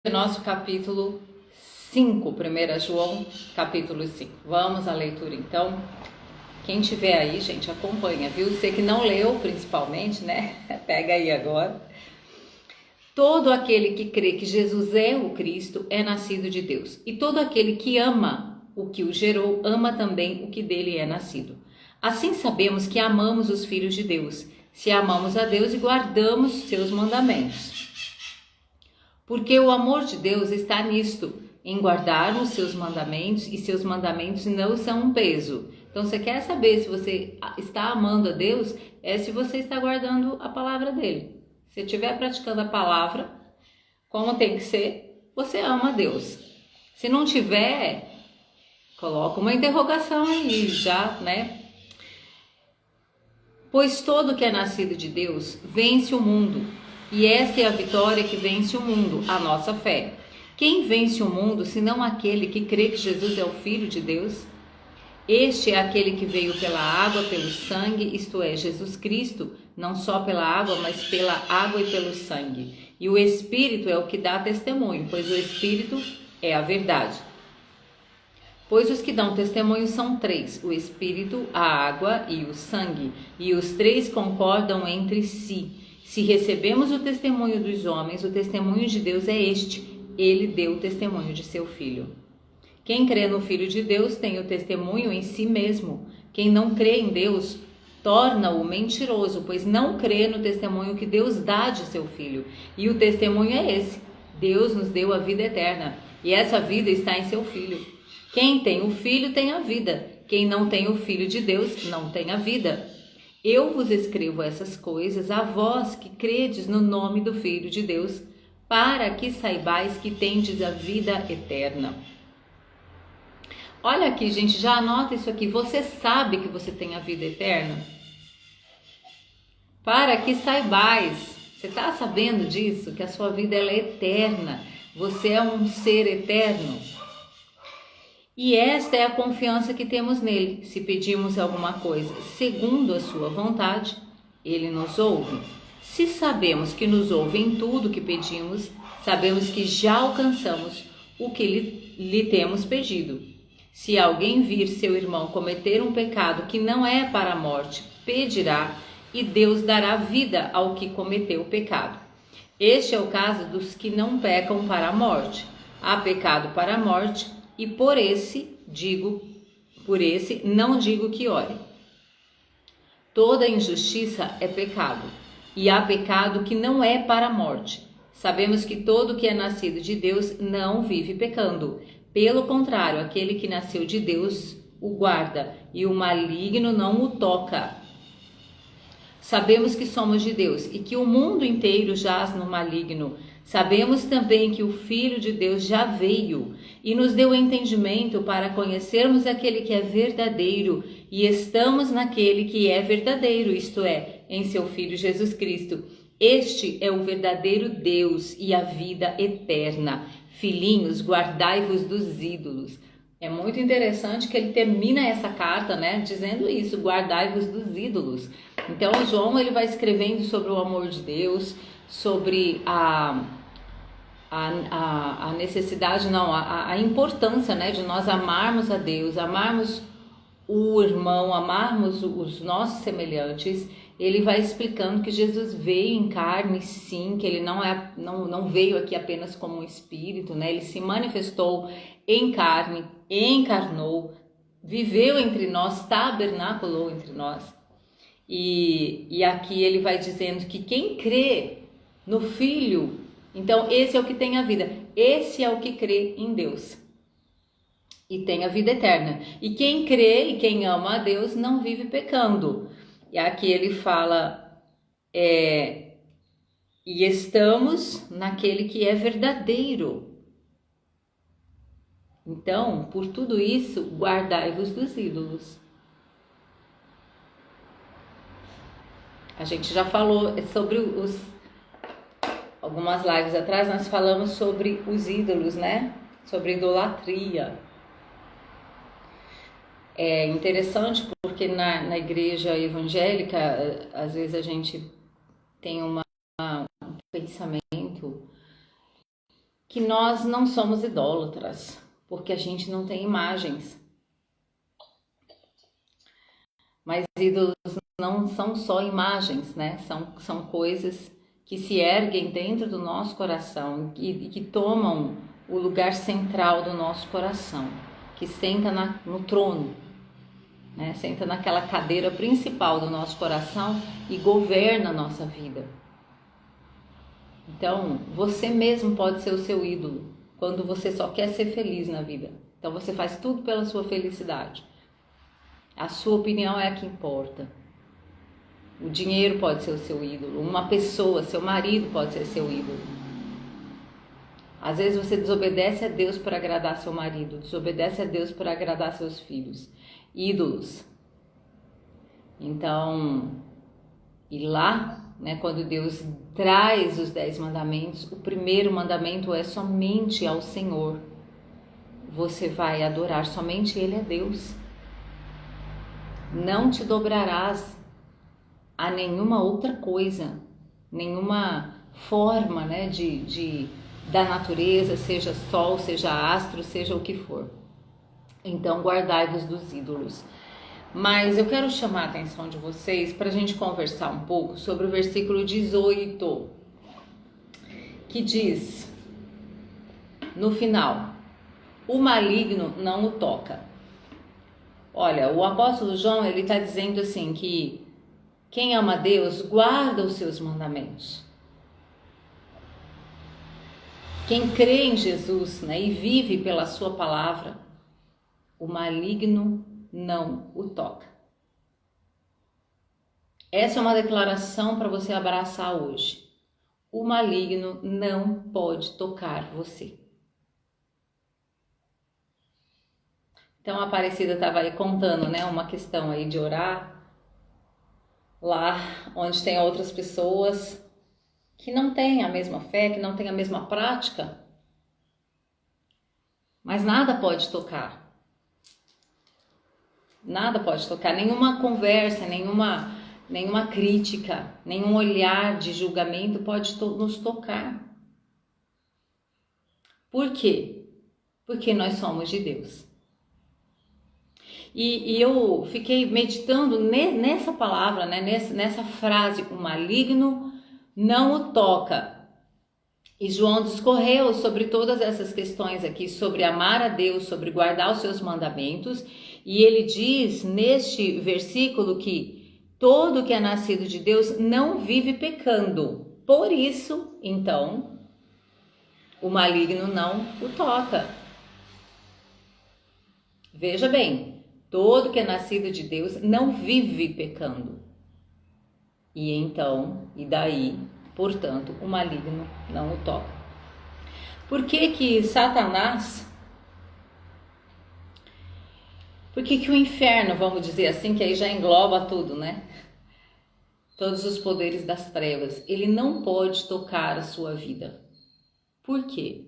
Nosso capítulo 5, 1 João, capítulo 5. Vamos à leitura então. Quem tiver aí, gente, acompanha, viu? Você que não leu, principalmente, né? Pega aí agora. Todo aquele que crê que Jesus é o Cristo é nascido de Deus. E todo aquele que ama o que o gerou, ama também o que dele é nascido. Assim sabemos que amamos os filhos de Deus, se amamos a Deus e guardamos seus mandamentos. Porque o amor de Deus está nisto, em guardarmos seus mandamentos, e seus mandamentos não são um peso. Então, você quer saber se você está amando a Deus, é se você está guardando a palavra dele. Se estiver praticando a palavra, como tem que ser, você ama a Deus. Se não tiver, coloca uma interrogação aí já, né? Pois todo que é nascido de Deus vence o mundo. E esta é a vitória que vence o mundo, a nossa fé. Quem vence o mundo, senão aquele que crê que Jesus é o Filho de Deus? Este é aquele que veio pela água, pelo sangue, isto é, Jesus Cristo, não só pela água, mas pela água e pelo sangue. E o Espírito é o que dá testemunho, pois o Espírito é a verdade. Pois os que dão testemunho são três, o Espírito, a água e o sangue, e os três concordam entre si. Se recebemos o testemunho dos homens, o testemunho de Deus é este: ele deu o testemunho de seu Filho. Quem crê no Filho de Deus tem o testemunho em si mesmo. Quem não crê em Deus torna-o mentiroso, pois não crê no testemunho que Deus dá de seu Filho. E o testemunho é esse: Deus nos deu a vida eterna, e essa vida está em seu Filho. Quem tem o Filho tem a vida. Quem não tem o Filho de Deus não tem a vida. Eu vos escrevo essas coisas a vós que credes no nome do Filho de Deus, para que saibais que tendes a vida eterna. Olha aqui, gente, já anota isso aqui. Você sabe que você tem a vida eterna? Para que saibais. Você está sabendo disso? Que a sua vida ela é eterna. Você é um ser eterno. E esta é a confiança que temos nele. Se pedimos alguma coisa segundo a sua vontade, ele nos ouve. Se sabemos que nos ouve em tudo que pedimos, sabemos que já alcançamos o que lhe temos pedido. Se alguém vir seu irmão cometer um pecado que não é para a morte, pedirá, e Deus dará vida ao que cometeu o pecado. Este é o caso dos que não pecam para a morte. Há pecado para a morte, e por esse não digo que ore. Toda injustiça é pecado, e há pecado que não é para a morte. Sabemos que todo que é nascido de Deus não vive pecando. Pelo contrário, aquele que nasceu de Deus o guarda, e o maligno não o toca. Sabemos que somos de Deus e que o mundo inteiro jaz no maligno. Sabemos também que o Filho de Deus já veio e nos deu entendimento para conhecermos aquele que é verdadeiro, e estamos naquele que é verdadeiro, isto é, em seu Filho Jesus Cristo. Este é o verdadeiro Deus e a vida eterna. Filhinhos, guardai-vos dos ídolos. É muito interessante que ele termina essa carta, né, dizendo isso: guardai-vos dos ídolos. Então, João ele vai escrevendo sobre o amor de Deus, sobre a necessidade, não, a importância, né, de nós amarmos a Deus, amarmos o irmão, amarmos os nossos semelhantes. Ele vai explicando que Jesus veio em carne, sim, que ele não veio aqui apenas como um espírito, né? Ele se manifestou em carne, encarnou, viveu entre nós, tabernaculou entre nós. E aqui ele vai dizendo que quem crê no Filho, então esse é o que tem a vida, esse é o que crê em Deus e tem a vida eterna. E quem crê e quem ama a Deus não vive pecando. E aqui ele fala, e estamos naquele que é verdadeiro. Então, por tudo isso, guardai-vos dos ídolos. A gente já falou sobre algumas lives atrás, nós falamos sobre os ídolos, né? Sobre idolatria. É interessante porque na igreja evangélica, às vezes a gente tem um pensamento que nós não somos idólatras, porque a gente não tem imagens. Mas ídolos não são só imagens, né? São coisas que se erguem dentro do nosso coração e que tomam o lugar central do nosso coração, que senta no trono, né? Senta naquela cadeira principal do nosso coração e governa a nossa vida. Então, você mesmo pode ser o seu ídolo, quando você só quer ser feliz na vida. Então, você faz tudo pela sua felicidade. A sua opinião é a que importa. O dinheiro pode ser o seu ídolo. Uma pessoa, seu marido pode ser seu ídolo. Às vezes você desobedece a Deus para agradar seu marido, desobedece a Deus para agradar seus filhos. Ídolos. Então, e lá, né, quando Deus traz os 10 mandamentos, o primeiro mandamento é somente ao Senhor. Você vai adorar somente Ele, é Deus. Não te dobrarás a nenhuma outra coisa, nenhuma forma, né, da natureza, seja sol, seja astro, seja o que for. Então, guardai-vos dos ídolos. Mas eu quero chamar a atenção de vocês para a gente conversar um pouco sobre o versículo 18, que diz, no final, o maligno não o toca. Olha, o apóstolo João, ele está dizendo assim que quem ama Deus guarda os seus mandamentos. Quem crê em Jesus, né, e vive pela sua palavra, o maligno não o toca. Essa é uma declaração para você abraçar hoje. O maligno não pode tocar você. Então a Aparecida estava aí contando, né, uma questão aí de orar lá onde tem outras pessoas que não têm a mesma fé, que não têm a mesma prática, mas nada pode tocar. Nada pode tocar, nenhuma conversa, nenhuma crítica, nenhum olhar de julgamento pode nos tocar. Por quê? Porque nós somos de Deus. E eu fiquei meditando nessa palavra, né, nessa frase, o maligno não o toca. E João discorreu sobre todas essas questões aqui, sobre amar a Deus, sobre guardar os seus mandamentos. E ele diz neste versículo que todo que é nascido de Deus não vive pecando. Por isso, então, o maligno não o toca. Veja bem, todo que é nascido de Deus não vive pecando. E então, e daí, portanto, o maligno não o toca. Por que Satanás... Por que o inferno, vamos dizer assim, que aí já engloba tudo, né? Todos os poderes das trevas, ele não pode tocar a sua vida. Por quê?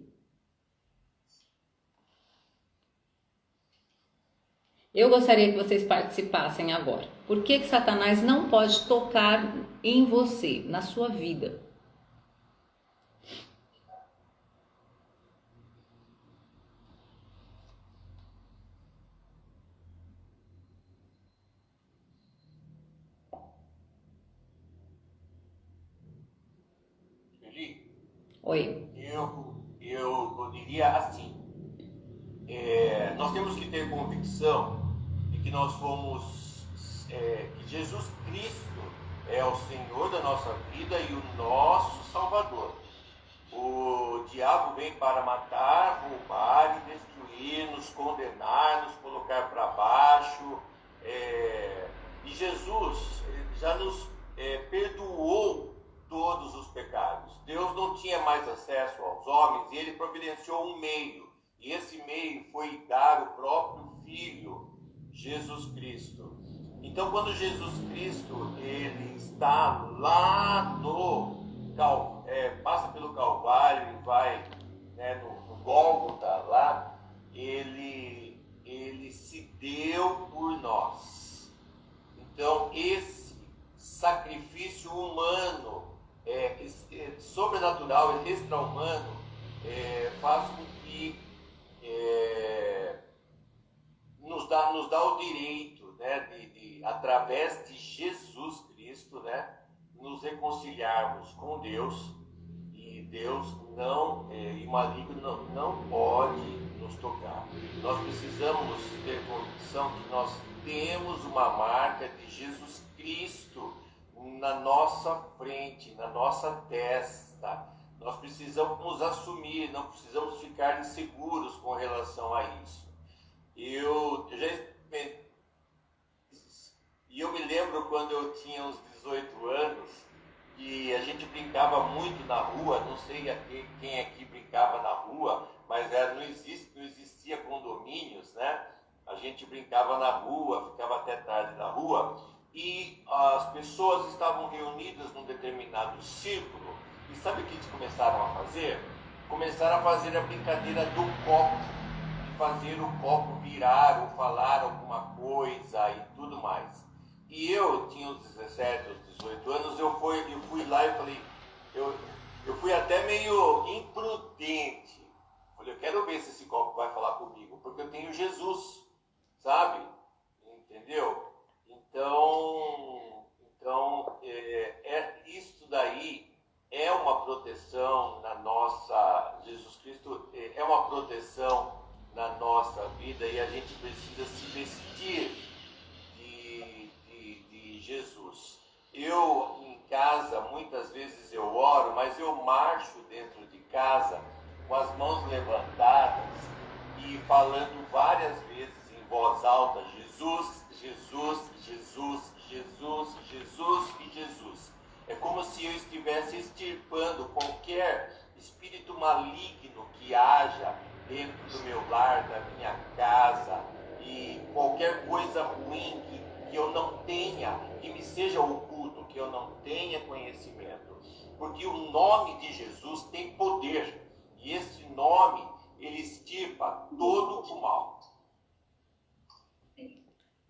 Eu gostaria que vocês participassem agora. Por que Satanás não pode tocar em você, na sua vida? Oi. Eu diria assim, nós temos que ter convicção de que nós somos, que Jesus Cristo é o Senhor da nossa vida e o nosso Salvador. O diabo vem para matar, roubar e destruir, nos condenar, nos colocar para baixo. E Jesus já nos perdoou todos os pecados. Deus não tinha mais acesso aos homens e ele providenciou um meio. E esse meio foi dar o próprio Filho, Jesus Cristo. Então, quando Jesus Cristo ele está lá passa pelo Calvário e vai, né, no Gólgota lá, ele se deu por nós. Então, esse sacrifício humano, sobrenatural e extra-humano, com que nos dá o direito, né, de através de Jesus Cristo, né, nos reconciliarmos com Deus, e Deus e maligno não pode nos tocar. Nós precisamos ter convicção que nós temos uma marca de Jesus Cristo na nossa frente, na nossa testa. Nós precisamos assumir, não precisamos ficar inseguros com relação a isso. Eu me lembro quando eu tinha uns 18 anos, que a gente brincava muito na rua, não sei quem aqui brincava na rua, mas não existia condomínios, né? A gente brincava na rua, ficava até tarde na rua, e as pessoas estavam reunidas num determinado círculo, e sabe o que eles começaram a fazer? Começaram a fazer a brincadeira do copo, de fazer o copo virar ou falar alguma coisa e tudo mais. E eu tinha uns 17 ou 18 anos, eu fui lá e falei, eu fui até meio imprudente. Falei, eu quero ver se esse copo vai falar comigo, porque eu tenho Jesus, sabe? Entendeu? Então isso daí é uma proteção na nossa... Jesus Cristo é uma proteção na nossa vida, e a gente precisa se vestir de Jesus. Eu, em casa, muitas vezes eu oro, mas eu marcho dentro de casa com as mãos levantadas e falando várias vezes em voz alta, Jesus, Jesus, Jesus, Jesus, Jesus e Jesus. É como se eu estivesse extirpando qualquer espírito maligno que haja dentro do meu lar, da minha casa, e qualquer coisa ruim que eu não tenha, que me seja oculto, que eu não tenha conhecimento. Porque o nome de Jesus tem poder, e esse nome, ele extirpa todo o mal.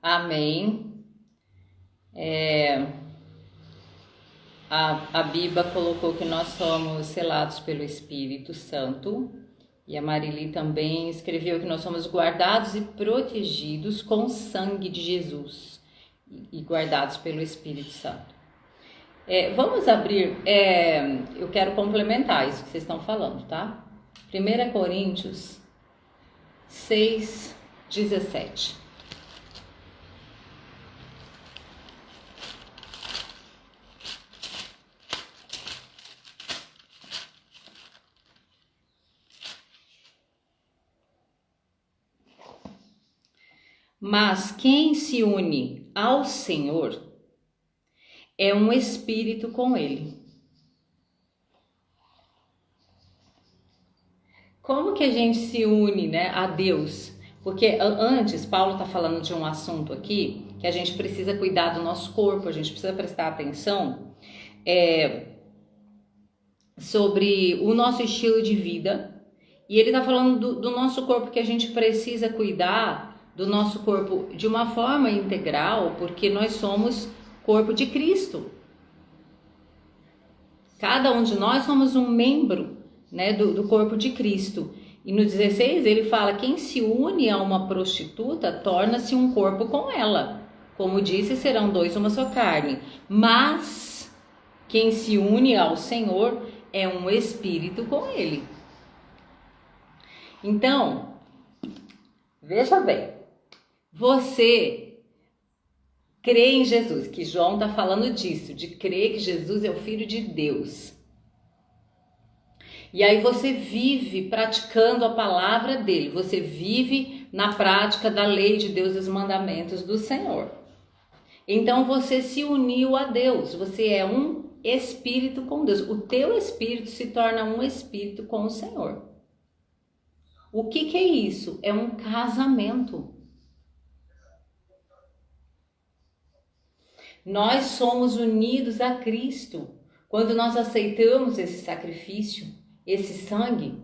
Amém. A Biba colocou que nós somos selados pelo Espírito Santo, e a Marili também escreveu que nós somos guardados e protegidos com o sangue de Jesus e guardados pelo Espírito Santo. Vamos abrir, eu quero complementar isso que vocês estão falando, tá? 1 Coríntios 6, 17. Mas quem se une ao Senhor é um espírito com Ele. Como que a gente se une, né, a Deus? Porque antes, Paulo está falando de um assunto aqui, que a gente precisa cuidar do nosso corpo, a gente precisa prestar atenção sobre o nosso estilo de vida. E ele está falando do nosso corpo, que a gente precisa cuidar do nosso corpo de uma forma integral, porque nós somos corpo de Cristo. Cada um de nós somos um membro, né, do corpo de Cristo. E no 16 ele fala, quem se une a uma prostituta torna-se um corpo com ela. Como disse, serão dois uma só carne. Mas quem se une ao Senhor é um espírito com Ele. Então, veja bem, você crê em Jesus, que João está falando disso, de crer que Jesus é o Filho de Deus. E aí você vive praticando a palavra dele, você vive na prática da lei de Deus e dos mandamentos do Senhor. Então você se uniu a Deus, você é um espírito com Deus. O teu espírito se torna um espírito com o Senhor. O que é isso? É um casamento. Nós somos unidos a Cristo. Quando nós aceitamos esse sacrifício, esse sangue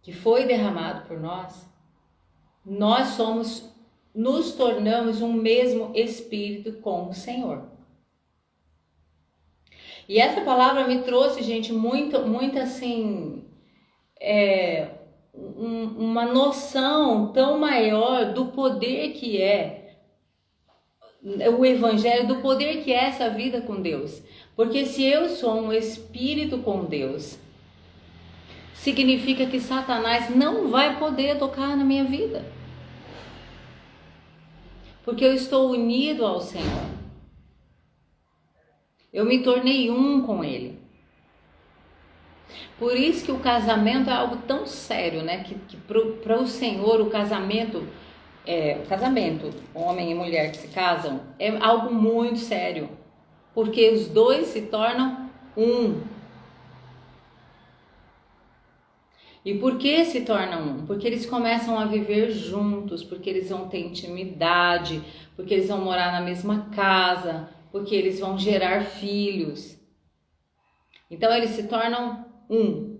que foi derramado por nós, nós nos tornamos um mesmo espírito com o Senhor. E essa palavra me trouxe, gente, muito assim, uma noção tão maior do poder que é o Evangelho, do poder que é essa vida com Deus. Porque se eu sou um espírito com Deus, significa que Satanás não vai poder tocar na minha vida. Porque eu estou unido ao Senhor. Eu me tornei um com Ele. Por isso que o casamento é algo tão sério, né? Que para o Senhor o casamento, homem e mulher que se casam, é algo muito sério. Porque os dois se tornam um. E por que se tornam um? Porque eles começam a viver juntos, porque eles vão ter intimidade, porque eles vão morar na mesma casa, porque eles vão gerar filhos. Então eles se tornam um.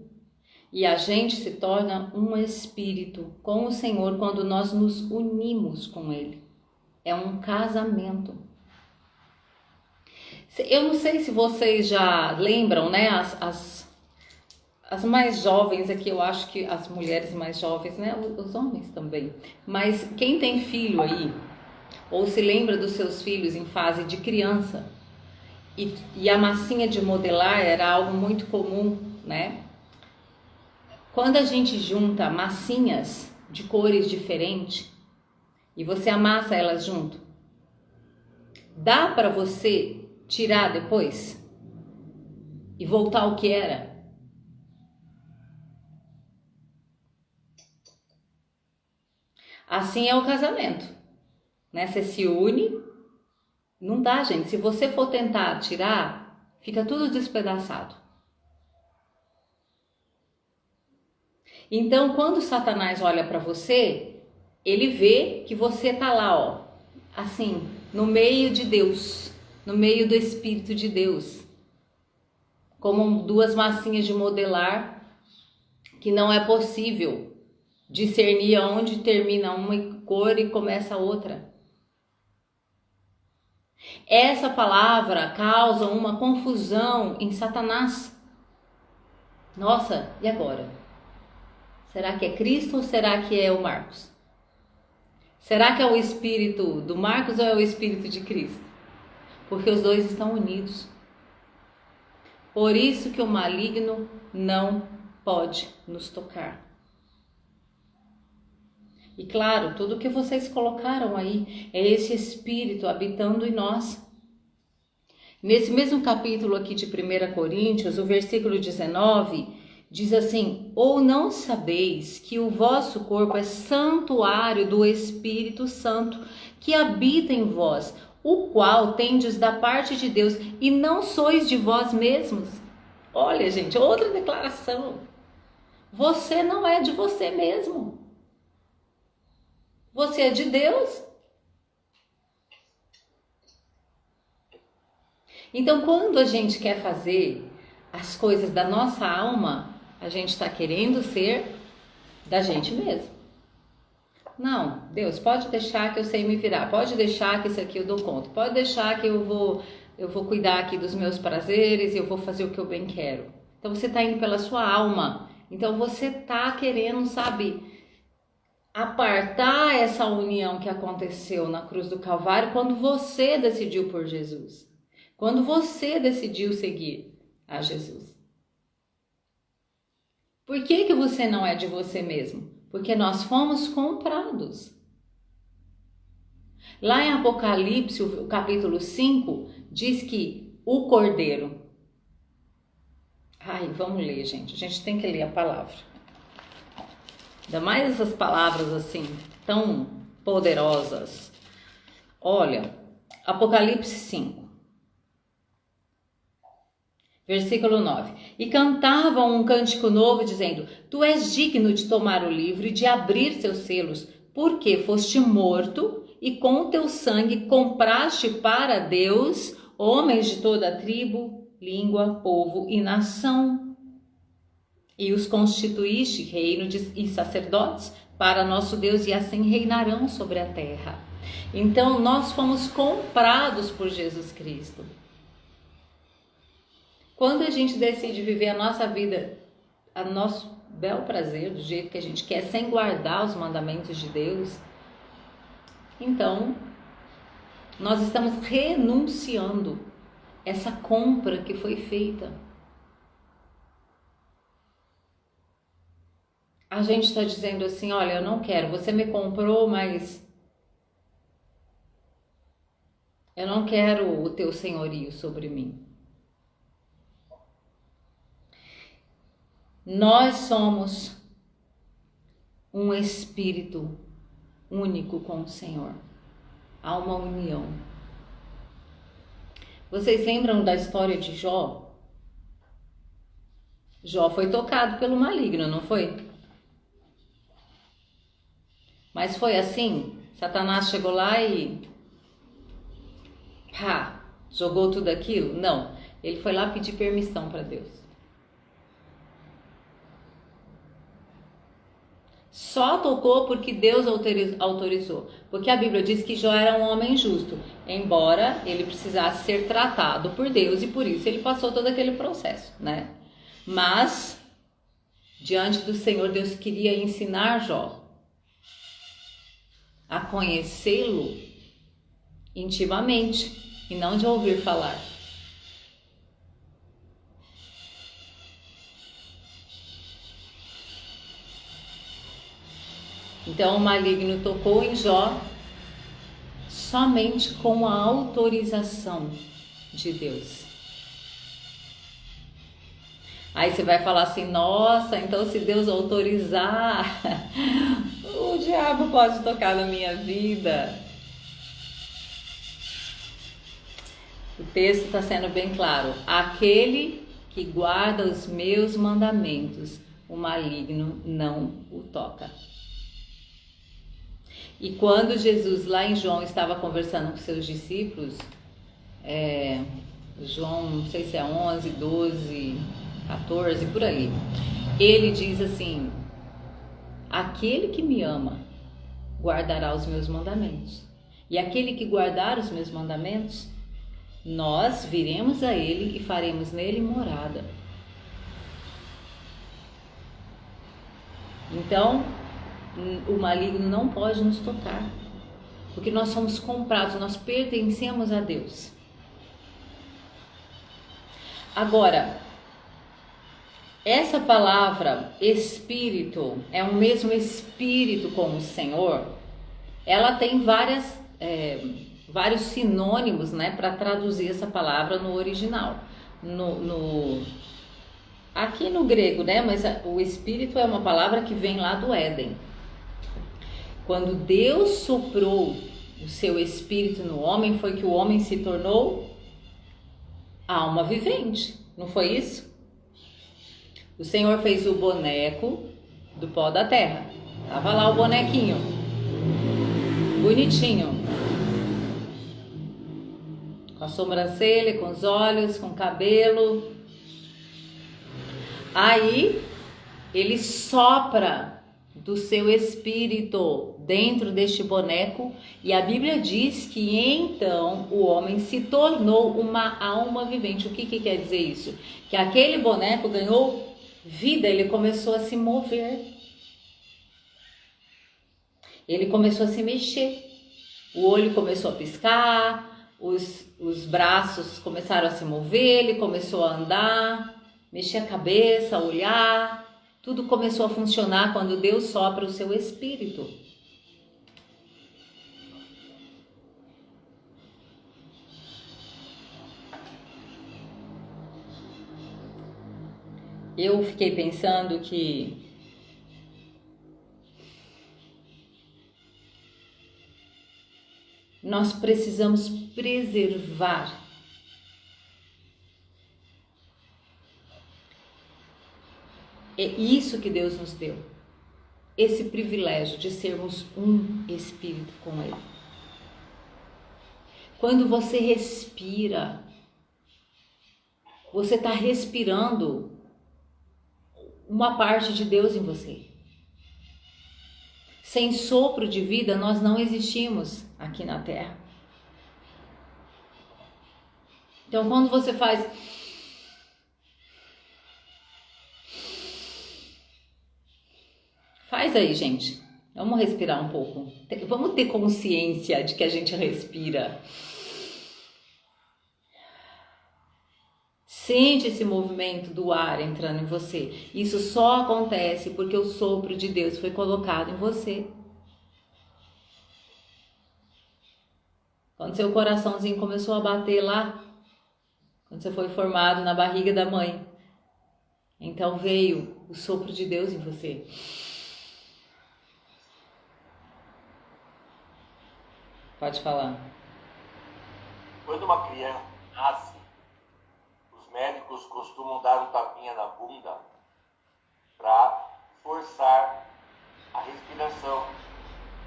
E a gente se torna um espírito com o Senhor quando nós nos unimos com Ele. É um casamento. Eu não sei se vocês já lembram, né? As mais jovens aqui, eu acho que as mulheres mais jovens, né? Os homens também. Mas quem tem filho aí, ou se lembra dos seus filhos em fase de criança, e a massinha de modelar era algo muito comum, né? Quando a gente junta massinhas de cores diferentes e você amassa elas junto, dá para você tirar depois e voltar ao que era? Assim é o casamento, né? Você se une, não dá, gente. Se você for tentar tirar, fica tudo despedaçado. Então, quando Satanás olha para você, ele vê que você tá lá, ó, assim, no meio de Deus, no meio do Espírito de Deus, como duas massinhas de modelar, que não é possível discernir onde termina uma cor e começa a outra. Essa palavra causa uma confusão em Satanás. Nossa, e agora? Será que é Cristo ou será que é o Marcos? Será que é o espírito do Marcos ou é o espírito de Cristo? Porque os dois estão unidos. Por isso que o maligno não pode nos tocar. E claro, tudo que vocês colocaram aí é esse Espírito habitando em nós. Nesse mesmo capítulo aqui de 1 Coríntios, o versículo 19, diz assim: ou não sabeis que o vosso corpo é santuário do Espírito Santo, que habita em vós, o qual tendes da parte de Deus, e não sois de vós mesmos? Olha, gente, outra declaração. Você não é de você mesmo. Você é de Deus. Então, quando a gente quer fazer as coisas da nossa alma, a gente está querendo ser da gente mesmo. Não, Deus, pode deixar que eu sei me virar. Pode deixar que isso aqui eu dou conta. Pode deixar que eu vou cuidar aqui dos meus prazeres e eu vou fazer o que eu bem quero. Então, você está indo pela sua alma. Então, você está querendo, sabe, apartar essa união que aconteceu na cruz do Calvário quando você decidiu por Jesus. Quando você decidiu seguir a Jesus. Por que você não é de você mesmo? Porque nós fomos comprados. Lá em Apocalipse, o capítulo 5, diz que o Cordeiro... Ai, vamos ler, gente. A gente tem que ler a palavra. Ainda mais essas palavras assim, tão poderosas. Olha, Apocalipse 5. Versículo 9. E cantavam um cântico novo, dizendo: Tu és digno de tomar o livro e de abrir seus selos, porque foste morto e com teu sangue compraste para Deus homens de toda a tribo, língua, povo e nação. E os constituíste reino e sacerdotes para nosso Deus, e assim reinarão sobre a terra. Então nós fomos comprados por Jesus Cristo. Quando a gente decide viver a nossa vida, bel prazer, do jeito que a gente quer, sem guardar os mandamentos de Deus, então nós estamos renunciando essa compra que foi feita. A gente está dizendo assim, olha, eu não quero, você me comprou, mas eu não quero o teu senhorio sobre mim. Nós somos um espírito único com o Senhor. Há uma união. Vocês lembram da história de Jó? Jó foi tocado pelo maligno, não foi? Mas foi assim? Satanás chegou lá e jogou tudo aquilo? Não. Ele foi lá pedir permissão para Deus. Só tocou porque Deus autorizou. Porque a Bíblia diz que Jó era um homem justo, embora ele precisasse ser tratado por Deus, e por isso ele passou todo aquele processo, né? Mas, diante do Senhor, Deus queria ensinar Jó a conhecê-lo intimamente e não de ouvir falar. Então o maligno tocou em Jó somente com a autorização de Deus. Aí você vai falar assim, nossa, então se Deus autorizar, o diabo pode tocar na minha vida. O texto está sendo bem claro. Aquele que guarda os meus mandamentos, o maligno não o toca. E quando Jesus, lá em João, estava conversando com seus discípulos, João, não sei se é 11, 12, 14, por ali, ele diz assim, aquele que me ama guardará os meus mandamentos. E aquele que guardar os meus mandamentos, nós viremos a ele e faremos nele morada. Então, o maligno não pode nos tocar, porque nós somos comprados, nós pertencemos a Deus. Agora, essa palavra espírito, é o mesmo espírito como o Senhor, ela tem vários sinônimos, né, para traduzir essa palavra no original. Aqui no grego, né, mas o espírito é uma palavra que vem lá do Éden. Quando Deus soprou o seu espírito no homem, foi que o homem se tornou alma vivente, não foi isso? O Senhor fez o boneco do pó da terra. Tava lá o bonequinho, bonitinho, com a sobrancelha, com os olhos, com o cabelo. Aí ele sopra do seu espírito dentro deste boneco, e a Bíblia diz que então o homem se tornou uma alma vivente. O que quer dizer isso? Que aquele boneco ganhou vida, ele começou a se mover, ele começou a se mexer, o olho começou a piscar, os braços começaram a se mover, ele começou a andar, mexer a cabeça, olhar. Tudo começou a funcionar quando Deus sopra o seu espírito. Eu fiquei pensando que nós precisamos preservar é isso que Deus nos deu, esse privilégio de sermos um espírito com Ele. Quando você respira, você está respirando uma parte de Deus em você. Sem sopro de vida, nós não existimos aqui na Terra. Então, quando você faz Faz aí, gente. Vamos respirar um pouco. Vamos ter consciência de que a gente respira. Sente esse movimento do ar entrando em você. Isso só acontece porque o sopro de Deus foi colocado em você. Quando seu coraçãozinho começou a bater lá, quando você foi formado na barriga da mãe, então veio o sopro de Deus em você. Pode falar. Quando uma criança nasce, os médicos costumam dar um tapinha na bunda para forçar a respiração,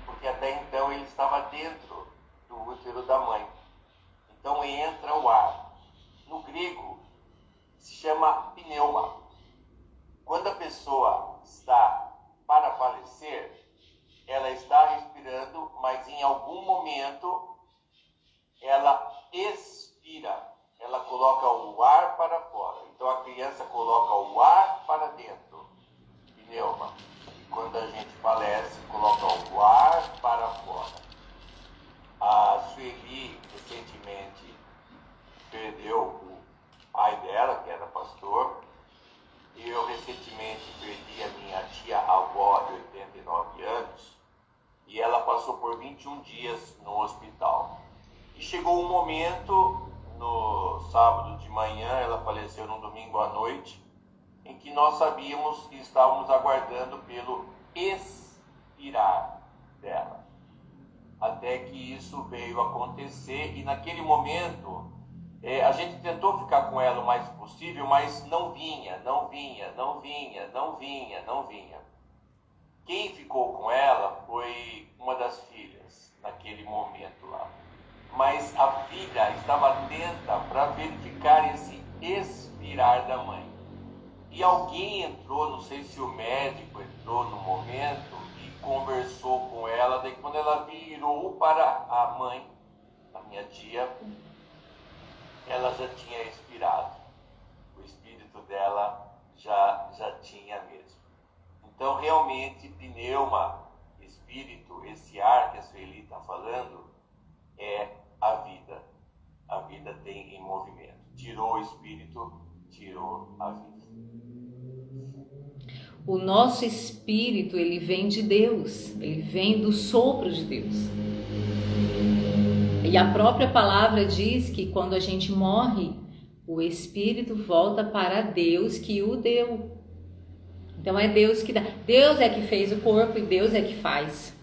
porque até então ele estava dentro do útero da mãe. Então entra o ar. No grego se chama pneuma. Quando a pessoa está para falecer, ela está respirando, mas em algum momento ela expira. Ela coloca o ar para fora. Então a criança coloca o ar para dentro, pneuma. E quando a gente falece, coloca o ar para fora. A Sueli recentemente perdeu o pai dela, que era pastor. Eu recentemente perdi a minha tia-avó de 89 anos. E ela passou por 21 dias no hospital. E chegou um momento, no sábado de manhã, ela faleceu no domingo à noite, em que nós sabíamos que estávamos aguardando pelo expirar dela. Até que isso veio acontecer, e naquele momento a gente tentou ficar com ela o mais possível, mas não vinha. Quem ficou com ela foi uma das filhas, naquele momento lá. Mas a filha estava atenta para verificar esse expirar da mãe. E alguém entrou, não sei se o médico entrou no momento e conversou com ela. Daí quando ela virou para a mãe, a minha tia, ela já tinha expirado. O espírito dela já tinha mesmo. Então, realmente, pneuma, espírito, esse ar que a Sueli está falando, é a vida. A vida tem em movimento. Tirou o espírito, tirou a vida. O nosso espírito, ele vem de Deus. Ele vem do sopro de Deus. E a própria palavra diz que quando a gente morre, o espírito volta para Deus que o deu. Então é Deus que dá. Deus é que fez o corpo e Deus é que faz.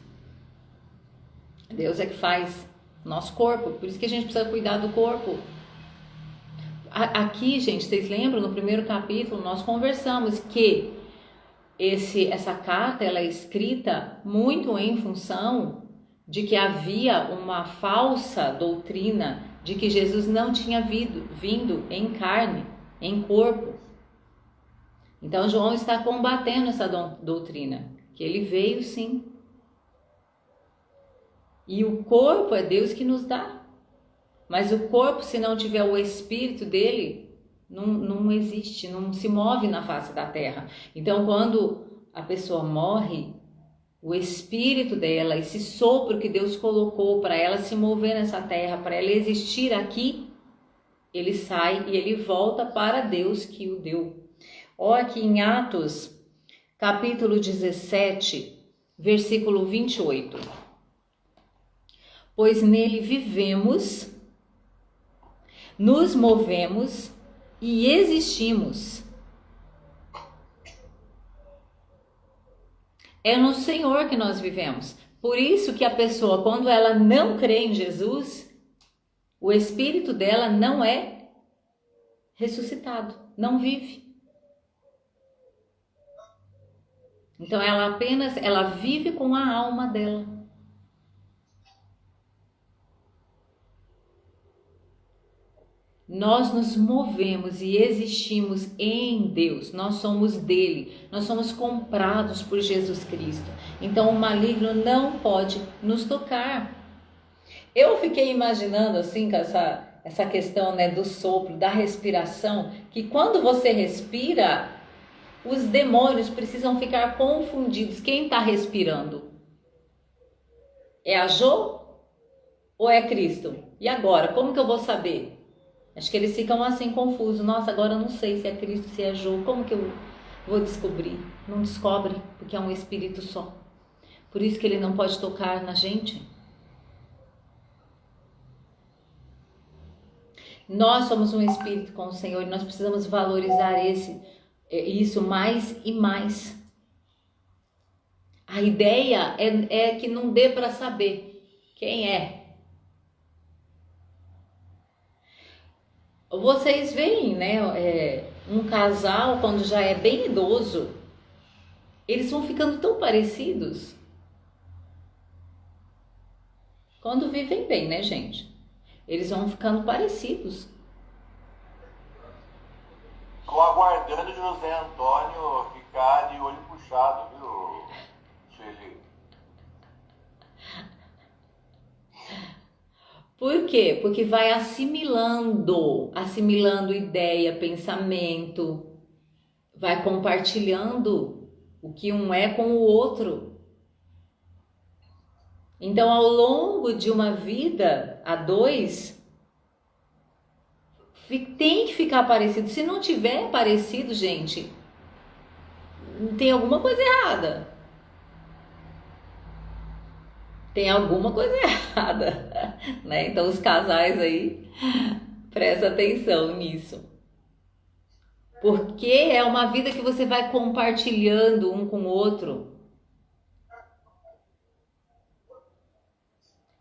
Deus é que faz o nosso corpo. Por isso que a gente precisa cuidar do corpo. Aqui, gente, vocês lembram? No primeiro capítulo nós conversamos que essa carta ela é escrita muito em função de que havia uma falsa doutrina de que Jesus não tinha vindo em carne, em corpo. Então João está combatendo essa doutrina, que ele veio sim. E o corpo é Deus que nos dá. Mas o corpo, se não tiver o espírito dele, não existe, não se move na face da terra. Então quando a pessoa morre, o espírito dela, esse sopro que Deus colocou para ela se mover nessa terra, para ela existir aqui, ele sai e ele volta para Deus que o deu. Olha aqui em Atos, capítulo 17, versículo 28. Pois nele vivemos, nos movemos e existimos. É no Senhor que nós vivemos. Por isso que a pessoa, quando ela não crê em Jesus, o espírito dela não é ressuscitado, não vive. Então ela vive com a alma dela. Nós nos movemos e existimos em Deus, nós somos dele, nós somos comprados por Jesus Cristo. Então o maligno não pode nos tocar. Eu fiquei imaginando assim com essa questão, né, do sopro, da respiração, que quando você respira, Os demônios precisam ficar confundidos. Quem está respirando? É a Jo ou é Cristo? E agora? Como que eu vou saber? Acho que eles ficam assim confusos. Nossa, agora eu não sei se é Cristo, se é Jo. Como que eu vou descobrir? Não descobre, porque é um espírito só. Por isso que ele não pode tocar na gente. Nós somos um espírito com o Senhor e nós precisamos valorizar isso mais e mais. A ideia é que não dê para saber quem é. Vocês veem, né? Um casal, quando já é bem idoso, eles vão ficando tão parecidos. Quando vivem bem, né, gente? Eles vão ficando parecidos. Estou aguardando José Antônio ficar de olho puxado, viu, Sueli? Por quê? Porque vai assimilando ideia, pensamento, vai compartilhando o que um é com o outro. Então, ao longo de uma vida a dois, tem que ficar parecido. Se não tiver parecido, gente, tem alguma coisa errada. Tem alguma coisa errada, né? Então, os casais aí, presta atenção nisso. Porque é uma vida que você vai compartilhando um com o outro.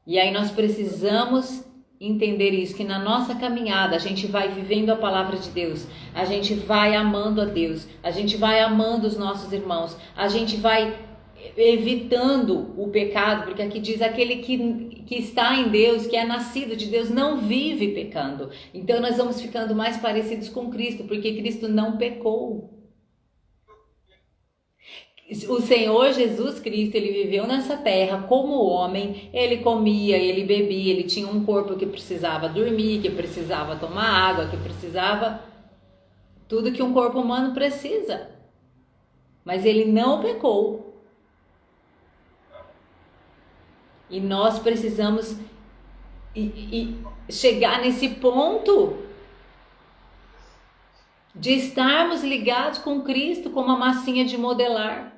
E aí nós precisamos entender isso, que na nossa caminhada a gente vai vivendo a palavra de Deus, a gente vai amando a Deus, a gente vai amando os nossos irmãos, a gente vai evitando o pecado, porque aqui diz aquele que está em Deus, que é nascido de Deus, não vive pecando. Então nós vamos ficando mais parecidos com Cristo, porque Cristo não pecou. O Senhor Jesus Cristo, ele viveu nessa terra como homem, ele comia, ele bebia, ele tinha um corpo que precisava dormir, que precisava tomar água, que precisava tudo que um corpo humano precisa. Mas ele não pecou. E nós precisamos chegar nesse ponto de estarmos ligados com Cristo como uma massinha de modelar.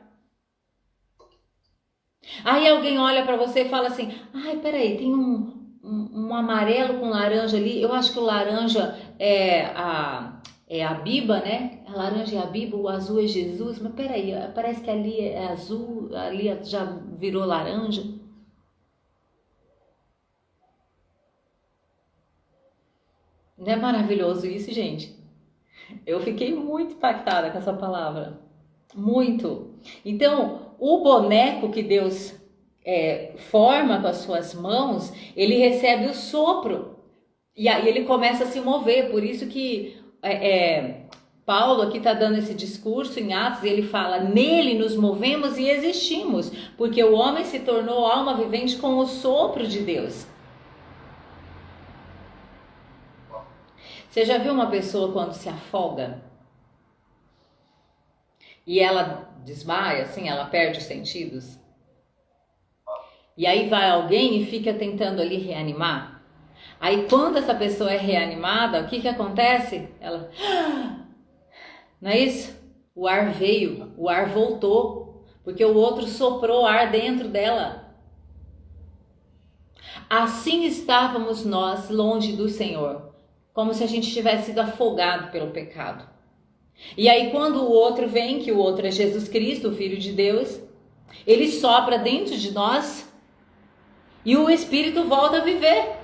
Aí alguém olha para você e fala assim: ai, peraí, tem um amarelo com laranja ali. Eu acho que o laranja é a Biba, né? A laranja é a Biba, o azul é Jesus. Mas peraí, parece que ali é azul, ali já virou laranja. Não é maravilhoso isso, gente? Eu fiquei muito impactada com essa palavra. Muito. Então, o boneco que Deus forma com as suas mãos, ele recebe o sopro. E aí ele começa a se mover. Por isso que Paulo aqui está dando esse discurso em Atos, e ele fala: nele nos movemos e existimos, porque o homem se tornou alma vivente com o sopro de Deus. Você já viu uma pessoa quando se afoga e ela desmaia, assim, ela perde os sentidos? E aí vai alguém e fica tentando ali reanimar. Aí quando essa pessoa é reanimada, o que acontece? Ela... Não é isso? O ar veio, o ar voltou, porque o outro soprou ar dentro dela. Assim estávamos nós longe do Senhor, como se a gente tivesse sido afogado pelo pecado. E aí quando o outro vem, que o outro é Jesus Cristo, o Filho de Deus, ele sopra dentro de nós e o Espírito volta a viver.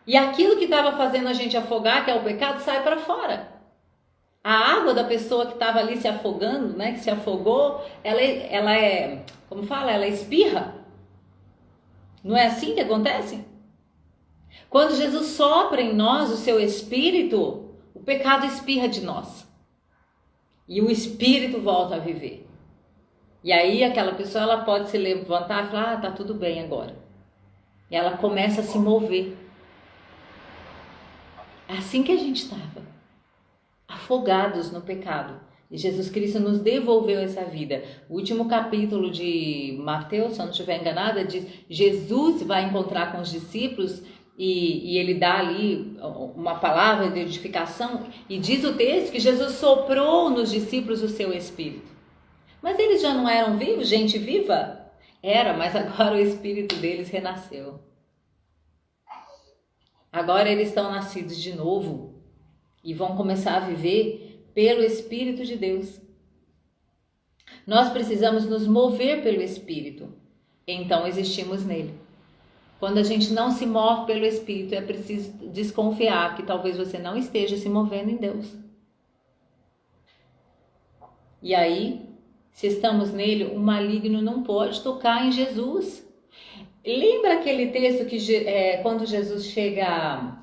E aquilo que estava fazendo a gente afogar, que é o pecado, sai para fora. A água da pessoa que estava ali se afogando, né, que se afogou, ela é, como fala? Ela espirra. Não é assim que acontece? Quando Jesus sopra em nós o seu Espírito, o pecado espirra de nós. E o Espírito volta a viver. E aí aquela pessoa, ela pode se levantar e falar: tá tudo bem agora. E ela começa a se mover. É assim que a gente estava. Afogados no pecado. E Jesus Cristo nos devolveu essa vida. O último capítulo de Mateus, se eu não estiver enganada, diz: Jesus vai encontrar com os discípulos e ele dá ali uma palavra de edificação. E diz o texto que Jesus soprou nos discípulos o seu Espírito. Mas eles já não eram vivos, gente viva? Era, mas agora o Espírito deles renasceu. Agora eles estão nascidos de novo e vão começar a viver pelo Espírito de Deus. Nós precisamos nos mover pelo Espírito, então existimos nele. Quando a gente não se move pelo Espírito, é preciso desconfiar que talvez você não esteja se movendo em Deus. E aí, se estamos nele, o maligno não pode tocar em Jesus. Lembra aquele texto que quando Jesus chega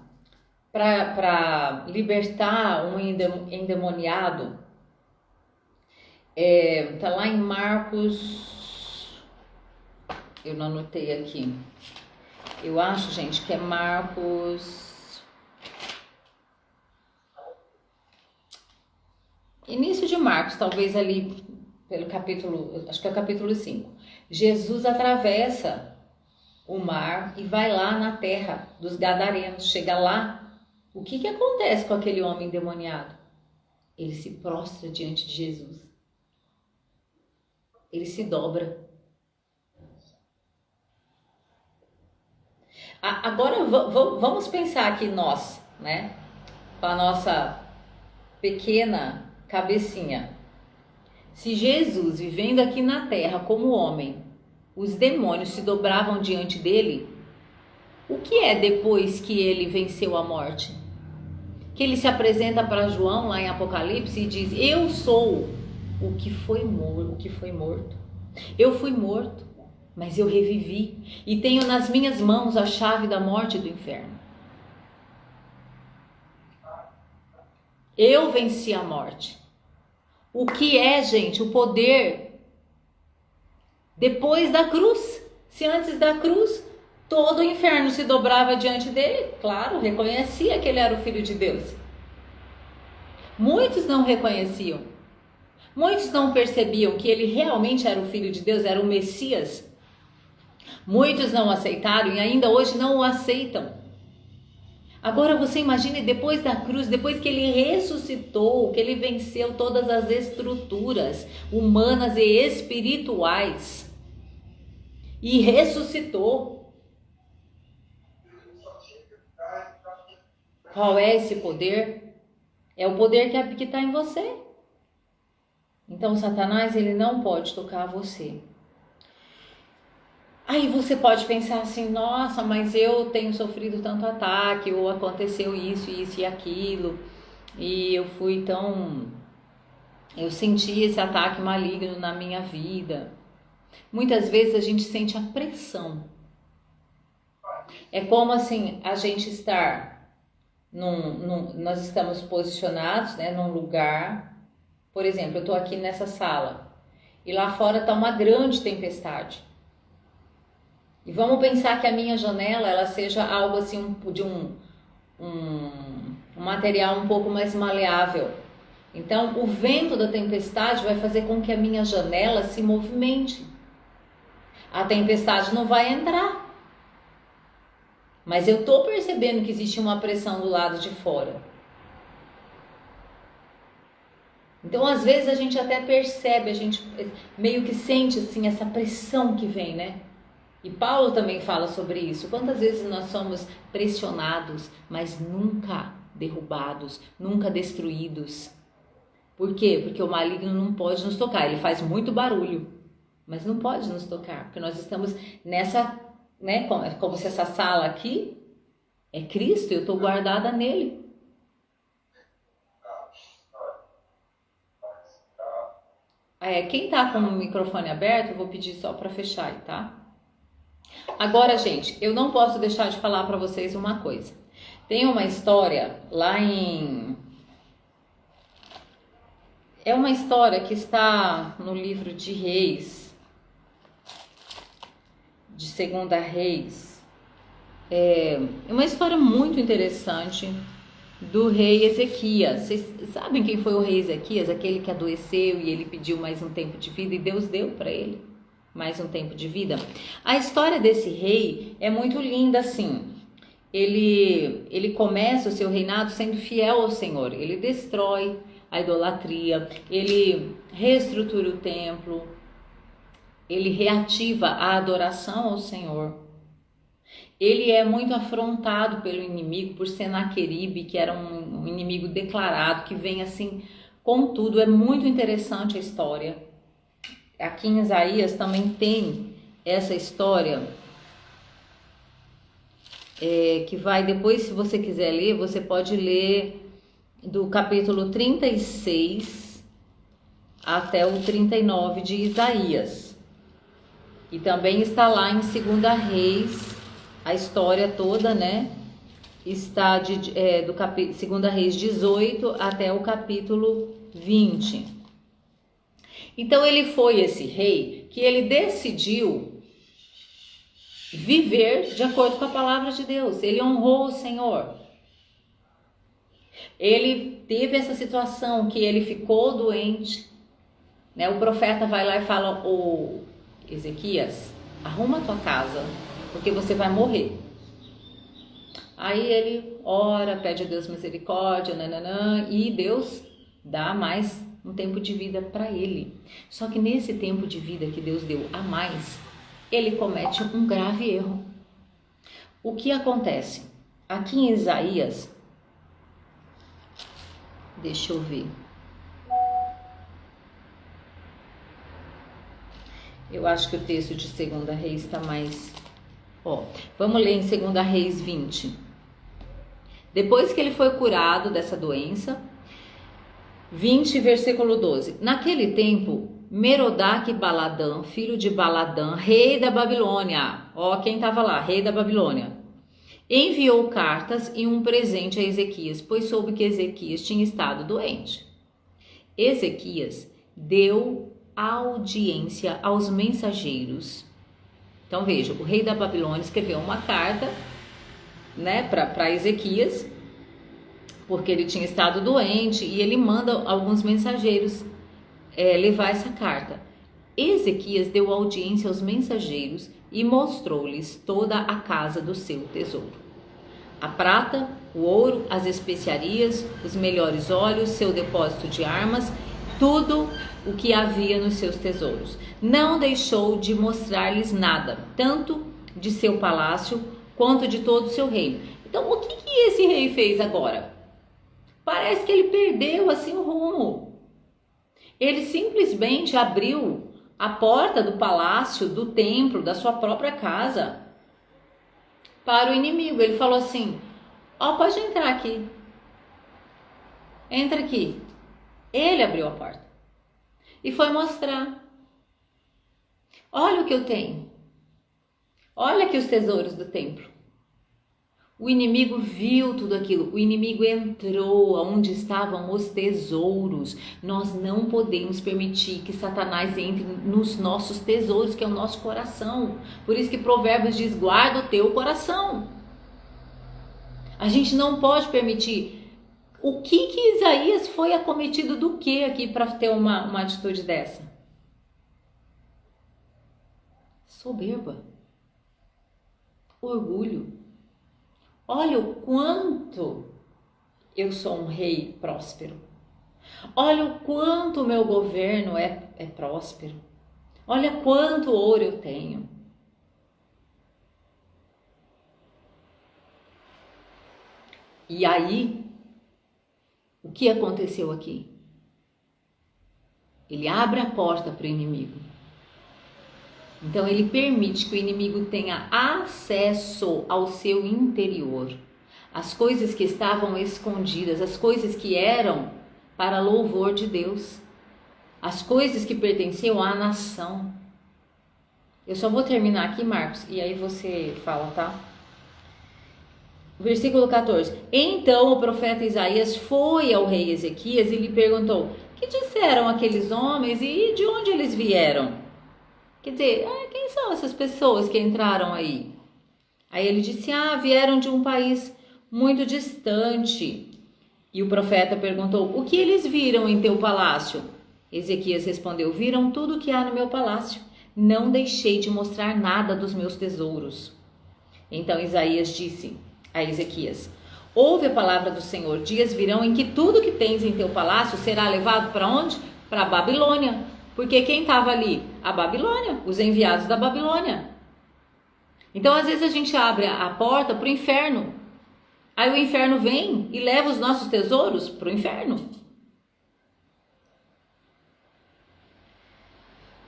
para libertar um endemoniado? Tá lá em Marcos, eu não anotei aqui. Eu acho, gente, que é Marcos, início de Marcos, talvez ali pelo capítulo, acho que é o capítulo 5. Jesus atravessa o mar e vai lá na terra dos Gadarenos. Chega lá, o que acontece com aquele homem endemoniado? Ele se prostra diante de Jesus. Ele se dobra. Agora vamos pensar aqui nós, né? Com a nossa pequena cabecinha. Se Jesus, vivendo aqui na terra como homem, os demônios se dobravam diante dele, o que é depois que ele venceu a morte? Que ele se apresenta para João lá em Apocalipse e diz: eu sou o que foi morto. Eu fui morto, mas eu revivi e tenho nas minhas mãos a chave da morte e do inferno. Eu venci a morte. O que é, gente, o poder depois da cruz? Se antes da cruz todo o inferno se dobrava diante dele, claro, reconhecia que ele era o Filho de Deus. Muitos não reconheciam. Muitos não percebiam que ele realmente era o Filho de Deus, era o Messias. Muitos não aceitaram e ainda hoje não o aceitam. Agora você imagine depois da cruz, depois que ele ressuscitou, que ele venceu todas as estruturas humanas e espirituais e ressuscitou. Qual é esse poder? É o poder que está em você. Então Satanás, ele não pode tocar você. Aí você pode pensar assim: nossa, mas eu tenho sofrido tanto ataque, ou aconteceu isso e aquilo, e eu senti esse ataque maligno na minha vida. Muitas vezes a gente sente a pressão. É como assim, a gente estar nós estamos posicionados, né, num lugar. Por exemplo, eu estou aqui nessa sala e lá fora está uma grande tempestade. E vamos pensar que a minha janela ela seja algo assim de um material um pouco mais maleável. Então, o vento da tempestade vai fazer com que a minha janela se movimente. A tempestade não vai entrar. Mas eu estou percebendo que existe uma pressão do lado de fora. Então, às vezes a gente até percebe, a gente meio que sente assim essa pressão que vem, né? E Paulo também fala sobre isso. Quantas vezes nós somos pressionados, mas nunca derrubados, nunca destruídos. Por quê? Porque o maligno não pode nos tocar. Ele faz muito barulho, mas não pode nos tocar. Porque nós estamos nessa, né? Como se essa sala aqui é Cristo, eu estou guardada nele. Quem está com o microfone aberto, eu vou pedir só para fechar aí, tá? Agora, gente, eu não posso deixar de falar para vocês uma coisa. Tem uma história lá é uma história que está no livro de Reis, de Segunda Reis. É uma história muito interessante. do rei Ezequias. Vocês sabem quem foi o rei Ezequias? Aquele que adoeceu e ele pediu mais um tempo de vida e Deus deu para ele mais um tempo de vida. A história desse rei é muito linda assim. Ele começa o seu reinado sendo fiel ao Senhor. Ele destrói a idolatria, ele reestrutura o templo, ele reativa a adoração ao Senhor. Ele é muito afrontado pelo inimigo por Senaqueribe, que era um inimigo declarado, que vem assim com tudo. É muito interessante a história. Aqui em Isaías também tem essa história, que vai depois, se você quiser ler, você pode ler do capítulo 36 até o 39 de Isaías. E também está lá em 2 Reis, a história toda, né? Está do capítulo 2 Reis 18 até o capítulo 20. Então ele foi esse rei que ele decidiu viver de acordo com a palavra de Deus. Ele honrou o Senhor. Ele teve essa situação que ele ficou doente, né? O profeta vai lá e fala: ô Ezequias, arruma a tua casa, porque você vai morrer. Aí ele ora, pede a Deus misericórdia, nananã, e Deus dá mais um tempo de vida para ele. Só que nesse tempo de vida que Deus deu a mais, ele comete um grave erro. O que acontece? Aqui em Isaías, deixa eu ver. Eu acho que o texto de 2 Reis está mais... vamos ler em 2 Reis 20. Depois que ele foi curado dessa doença, 20, versículo 12. Naquele tempo, Merodach-Baladã, filho de Baladã, rei da Babilônia, quem estava lá, rei da Babilônia, enviou cartas e um presente a Ezequias, pois soube que Ezequias tinha estado doente. Ezequias deu audiência aos mensageiros. Então veja, o rei da Babilônia escreveu uma carta, né, para Ezequias, porque ele tinha estado doente, e ele manda alguns mensageiros levar essa carta. Ezequias deu audiência aos mensageiros e mostrou-lhes toda a casa do seu tesouro: a prata, o ouro, as especiarias, os melhores óleos, seu depósito de armas, tudo o que havia nos seus tesouros. Não deixou de mostrar-lhes nada, tanto de seu palácio quanto de todo o seu reino. Então, o que esse rei fez agora? Parece que ele perdeu assim o rumo. Ele simplesmente abriu a porta do palácio, do templo, da sua própria casa para o inimigo. Ele falou assim: pode entrar aqui. Entra aqui. Ele abriu a porta e foi mostrar: olha o que eu tenho. Olha aqui os tesouros do templo. O inimigo viu tudo aquilo. O inimigo entrou onde estavam os tesouros. Nós não podemos permitir que Satanás entre nos nossos tesouros, que é o nosso coração. Por isso que Provérbios diz: guarda o teu coração. A gente não pode permitir. O que Isaías foi acometido do que aqui para ter uma atitude dessa? Soberba. Orgulho. Olha o quanto eu sou um rei próspero. Olha o quanto o meu governo é próspero. Olha quanto ouro eu tenho. E aí, o que aconteceu aqui? Ele abre a porta para o inimigo. Então ele permite que o inimigo tenha acesso ao seu interior, as coisas que estavam escondidas, as coisas que eram para louvor de Deus, as coisas que pertenciam à nação. Eu só vou terminar aqui, Marcos, e aí você fala, tá? Versículo 14. Então o profeta Isaías foi ao rei Ezequias e lhe perguntou: que disseram aqueles homens e de onde eles vieram? Quer dizer, quem são essas pessoas que entraram aí? Aí ele disse: vieram de um país muito distante. E o profeta perguntou: o que eles viram em teu palácio? Ezequias respondeu: viram tudo o que há no meu palácio. Não deixei de mostrar nada dos meus tesouros. Então Isaías disse a Ezequias: ouve a palavra do Senhor. Dias virão em que tudo que tens em teu palácio será levado para onde? Para a Babilônia. Porque quem estava ali? A Babilônia, os enviados da Babilônia. Então às vezes a gente abre a porta para o inferno. Aí o inferno vem e leva os nossos tesouros para o inferno.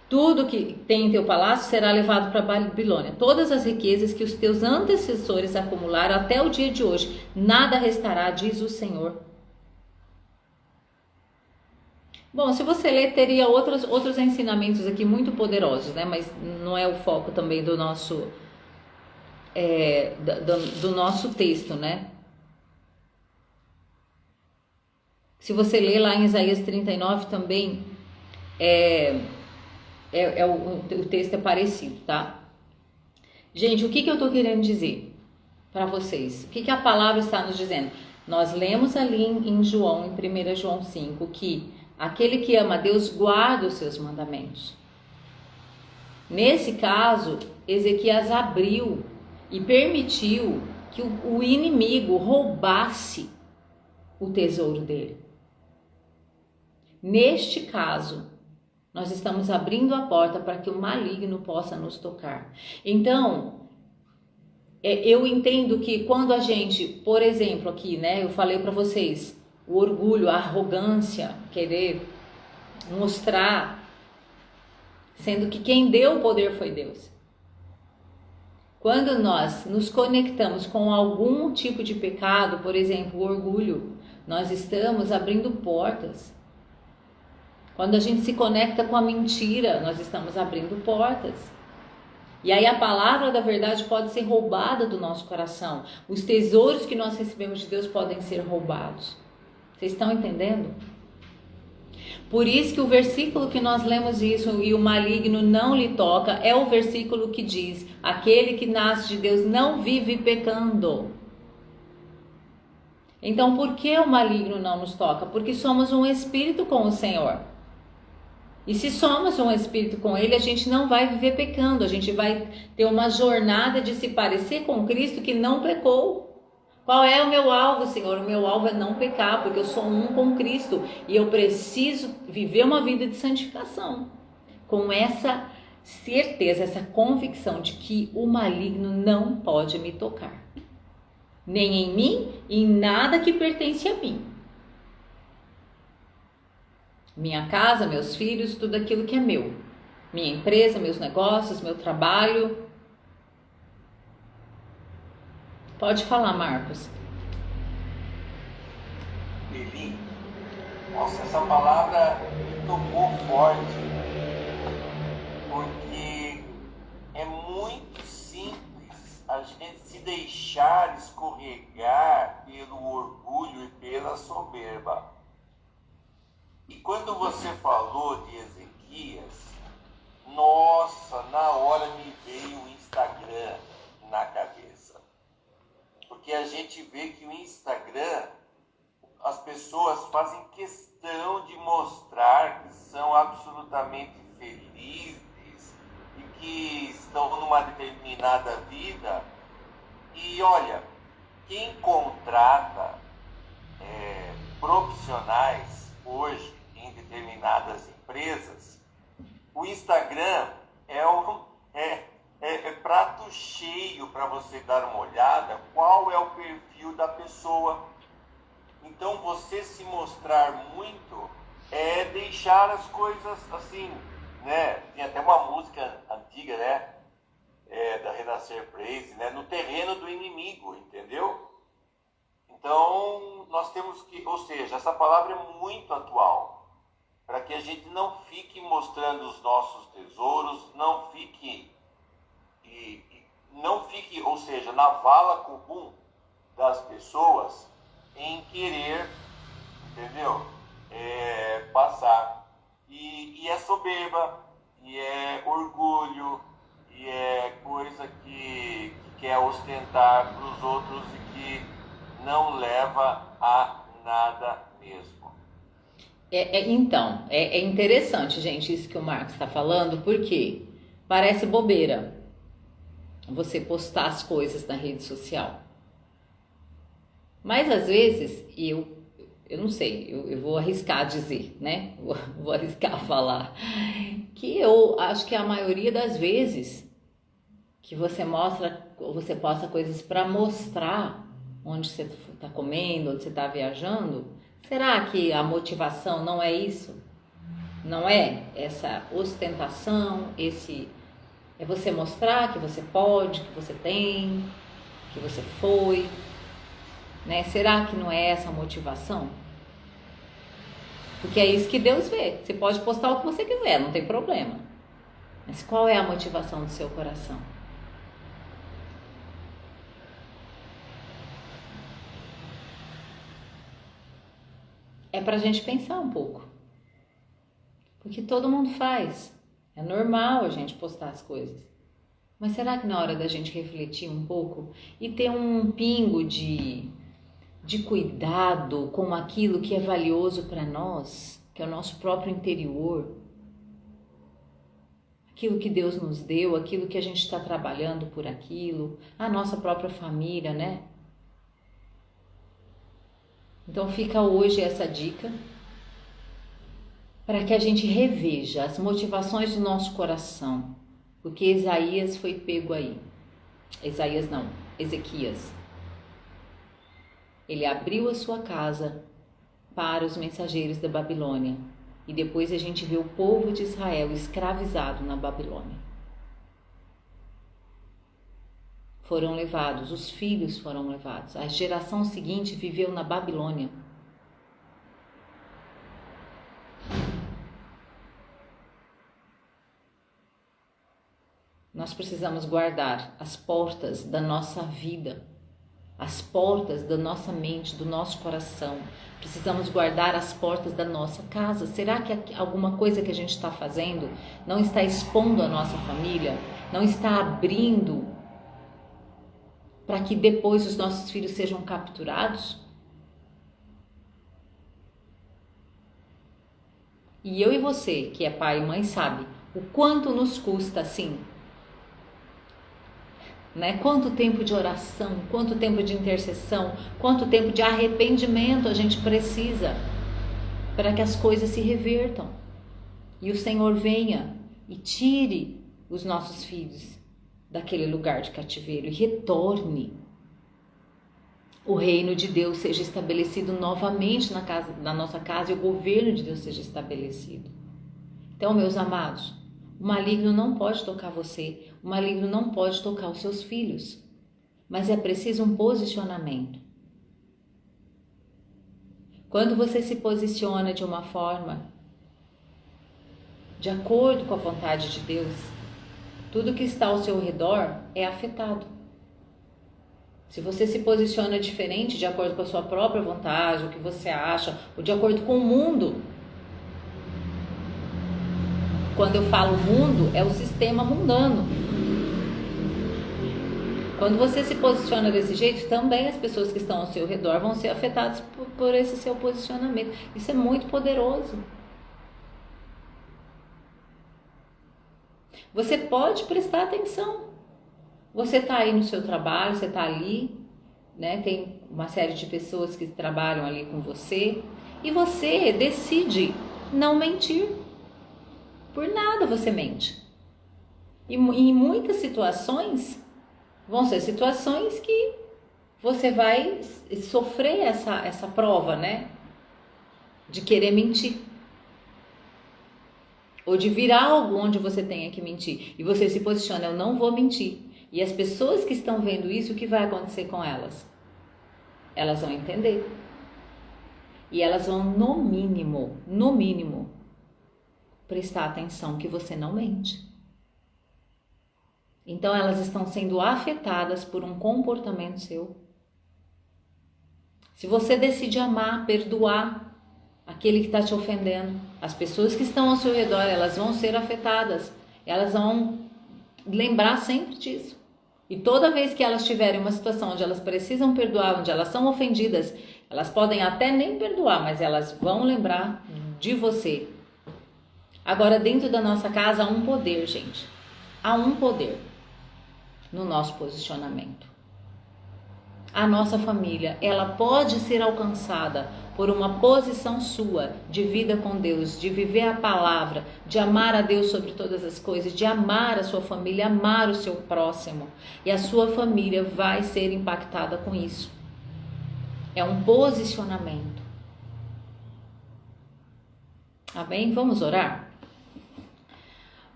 Tudo que tem em teu palácio será levado para a Babilônia. Todas as riquezas que os teus antecessores acumularam até o dia de hoje, nada restará, diz o Senhor. Bom, se você ler, teria outros ensinamentos aqui muito poderosos, né? Mas não é o foco também do nosso, do nosso texto, né? Se você ler lá em Isaías 39 também, o texto é parecido, tá? Gente, o que eu tô querendo dizer para vocês? O que a palavra está nos dizendo? Nós lemos ali em João, em 1 João 5, que aquele que ama a Deus guarda os seus mandamentos. Nesse caso, Ezequias abriu e permitiu que o inimigo roubasse o tesouro dele. Neste caso, nós estamos abrindo a porta para que o maligno possa nos tocar. Então, eu entendo que quando a gente, por exemplo, aqui, né, eu falei para vocês, o orgulho, a arrogância, querer mostrar, sendo que quem deu o poder foi Deus. Quando nós nos conectamos com algum tipo de pecado, por exemplo, o orgulho, nós estamos abrindo portas. Quando a gente se conecta com a mentira, nós estamos abrindo portas. E aí a palavra da verdade pode ser roubada do nosso coração. Os tesouros que nós recebemos de Deus podem ser roubados. Vocês estão entendendo? Por isso que o versículo que nós lemos isso, e o maligno não lhe toca, é o versículo que diz: aquele que nasce de Deus não vive pecando. Então por que o maligno não nos toca? Porque somos um espírito com o Senhor. E se somos um espírito com Ele, a gente não vai viver pecando, a gente vai ter uma jornada de se parecer com Cristo que não pecou. Qual é o meu alvo, Senhor? O meu alvo é não pecar, porque eu sou um com Cristo e eu preciso viver uma vida de santificação. Com essa certeza, essa convicção de que o maligno não pode me tocar. Nem em mim e em nada que pertence a mim. Minha casa, meus filhos, tudo aquilo que é meu. Minha empresa, meus negócios, meu trabalho. Pode falar, Marcos. Eli, nossa, essa palavra me tocou forte, porque é muito simples a gente se deixar escorregar pelo orgulho e pela soberba. E quando você falou de Ezequias, nossa, na hora me veio o Instagram na cabeça. Porque a gente vê que o Instagram, as pessoas fazem questão de mostrar que são absolutamente felizes e que estão numa determinada vida. E olha, quem contrata profissionais hoje em determinadas empresas, o Instagram é prato cheio para você dar uma olhada qual é o perfil da pessoa. Então você se mostrar muito é deixar as coisas assim, né? Tem até uma música antiga, né? Da Renascer Praise, né? No terreno do inimigo, entendeu? Então nós temos que, ou seja, essa palavra é muito atual, para que a gente não fique mostrando os nossos tesouros, não fique, ou seja, na vala comum das pessoas em querer, entendeu? Passar. E é soberba, e é orgulho, e é coisa que quer ostentar para os outros e que não leva a nada mesmo. Então, é interessante, gente, isso que o Marcos está falando, porque parece bobeira você postar as coisas na rede social. Mas às vezes, eu não sei, eu vou arriscar dizer, né? Vou arriscar falar que eu acho que a maioria das vezes que você posta coisas para mostrar onde você está comendo, onde você está viajando, será que a motivação não é isso? Não é essa ostentação, é você mostrar que você pode, que você tem, que você foi, né? Será que não é essa a motivação? Porque é isso que Deus vê. Você pode postar o que você quiser, não tem problema. Mas qual é a motivação do seu coração? É pra gente pensar um pouco. Porque todo mundo faz. É normal a gente postar as coisas. Mas será que na hora da gente refletir um pouco e ter um pingo de cuidado com aquilo que é valioso para nós, que é o nosso próprio interior, aquilo que Deus nos deu, aquilo que a gente está trabalhando por aquilo, a nossa própria família, né? Então fica hoje essa dica para que a gente reveja as motivações do nosso coração, porque Isaías foi pego aí. Ezequias. Ele abriu a sua casa para os mensageiros da Babilônia e depois a gente vê o povo de Israel escravizado na Babilônia. Foram levados, os filhos foram levados. A geração seguinte viveu na Babilônia. Nós precisamos guardar as portas da nossa vida, as portas da nossa mente, do nosso coração. Precisamos guardar as portas da nossa casa. Será que alguma coisa que a gente está fazendo não está expondo a nossa família? Não está abrindo para que depois os nossos filhos sejam capturados? E eu e você, que é pai e mãe, sabe o quanto nos custa assim, né? Quanto tempo de oração, quanto tempo de intercessão, quanto tempo de arrependimento a gente precisa para que as coisas se revertam e o Senhor venha e tire os nossos filhos daquele lugar de cativeiro e retorne. O reino de Deus seja estabelecido novamente na nossa casa e o governo de Deus seja estabelecido. Então, meus amados, o maligno não pode tocar você, o maligno não pode tocar os seus filhos, mas é preciso um posicionamento. Quando você se posiciona de uma forma de acordo com a vontade de Deus, tudo que está ao seu redor é afetado. Se você se posiciona diferente, de acordo com a sua própria vontade, o que você acha, ou de acordo com o mundo. Quando eu falo mundo, é o sistema mundano. Quando você se posiciona desse jeito, também as pessoas que estão ao seu redor vão ser afetadas por esse seu posicionamento. Isso é muito poderoso. Você pode prestar atenção. Você está aí no seu trabalho, você está ali, né? Tem uma série de pessoas que trabalham ali com você e você decide não mentir. Por nada você mente. E em muitas situações, vão ser situações que você vai sofrer essa prova, né? De querer mentir. Ou de vir algo onde você tenha que mentir. E você se posiciona, eu não vou mentir. E as pessoas que estão vendo isso, o que vai acontecer com elas? Elas vão entender. E elas vão, no mínimo, prestar atenção que você não mente. Então elas estão sendo afetadas por um comportamento seu. Se você decide amar, perdoar aquele que está te ofendendo, as pessoas que estão ao seu redor, elas vão ser afetadas. Elas vão lembrar sempre disso. E toda vez que elas tiverem uma situação onde elas precisam perdoar, onde elas são ofendidas, Elas podem até nem perdoar, mas elas vão lembrar de você. Agora, dentro da nossa casa há um poder, gente. Há um poder no nosso posicionamento. A nossa família, ela pode ser alcançada por uma posição sua de vida com Deus, de viver a palavra, de amar a Deus sobre todas as coisas, de amar a sua família, amar o seu próximo. E a sua família vai ser impactada com isso. É um posicionamento. Amém? Vamos orar?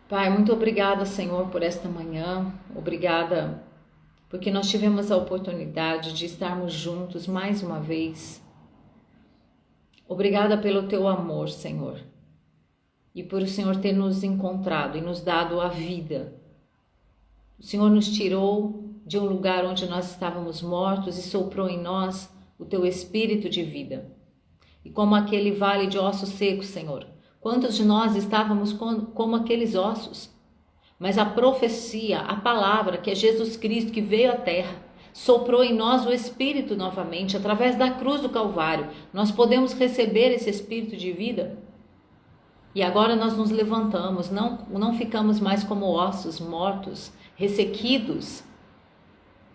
Pai, muito obrigada, Senhor, por esta manhã. Obrigada porque nós tivemos a oportunidade de estarmos juntos mais uma vez. Obrigada pelo teu amor, Senhor, e por o Senhor ter nos encontrado e nos dado a vida. O Senhor nos tirou de um lugar onde nós estávamos mortos e soprou em nós o teu espírito de vida. E como aquele vale de ossos secos, Senhor, quantos de nós estávamos como aqueles ossos? Mas a profecia, a palavra, que é Jesus Cristo, que veio à terra, soprou em nós o Espírito novamente, através da cruz do Calvário. Nós podemos receber esse Espírito de vida. E agora nós nos levantamos, não ficamos mais como ossos mortos, ressequidos,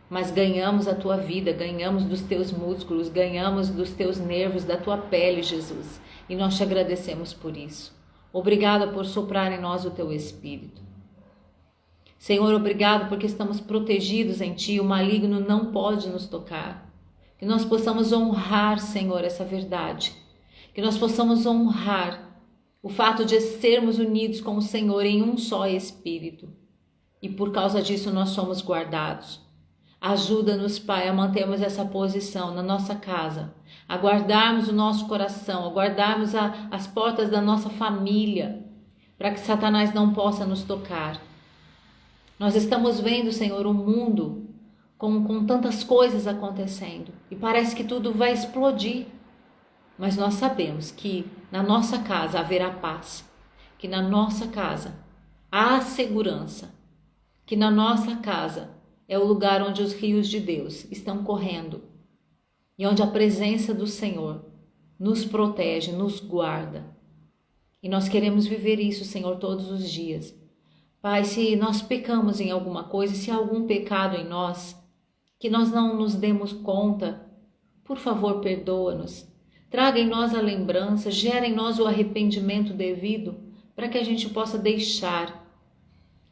mas ganhamos a tua vida, ganhamos dos teus músculos, ganhamos dos teus nervos, da tua pele, Jesus. E nós te agradecemos por isso. Obrigada por soprar em nós o teu Espírito. Senhor, obrigado porque estamos protegidos em Ti, o maligno não pode nos tocar. Que nós possamos honrar, Senhor, essa verdade. Que nós possamos honrar o fato de sermos unidos com o Senhor em um só Espírito. E por causa disso nós somos guardados. Ajuda-nos, Pai, a mantermos essa posição na nossa casa, a guardarmos o nosso coração, a guardarmos as portas da nossa família, para que Satanás não possa nos tocar. Nós estamos vendo, Senhor, o mundo com tantas coisas acontecendo e parece que tudo vai explodir. Mas nós sabemos que na nossa casa haverá paz, que na nossa casa há segurança, que na nossa casa é o lugar onde os rios de Deus estão correndo e onde a presença do Senhor nos protege, nos guarda. E nós queremos viver isso, Senhor, todos os dias. Pai, se nós pecamos em alguma coisa, se há algum pecado em nós, que nós não nos demos conta, por favor, perdoa-nos. Traga em nós a lembrança, gera em nós o arrependimento devido, para que a gente possa deixar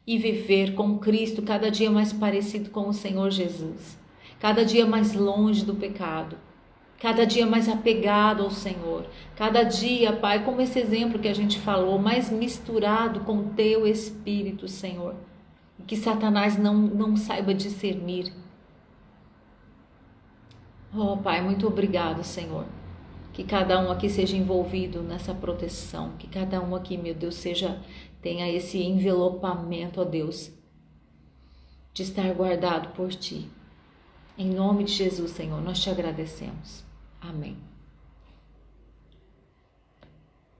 e viver com Cristo cada dia mais parecido com o Senhor Jesus, cada dia mais longe do pecado, cada dia mais apegado ao Senhor, cada dia, Pai, como esse exemplo que a gente falou, mais misturado com o Teu Espírito, Senhor, e que Satanás não saiba discernir. Oh, Pai, muito obrigado, Senhor, que cada um aqui seja envolvido nessa proteção, que cada um aqui, meu Deus, tenha esse envelopamento, ó Deus, de estar guardado por Ti. Em nome de Jesus, Senhor, nós te agradecemos. Amém.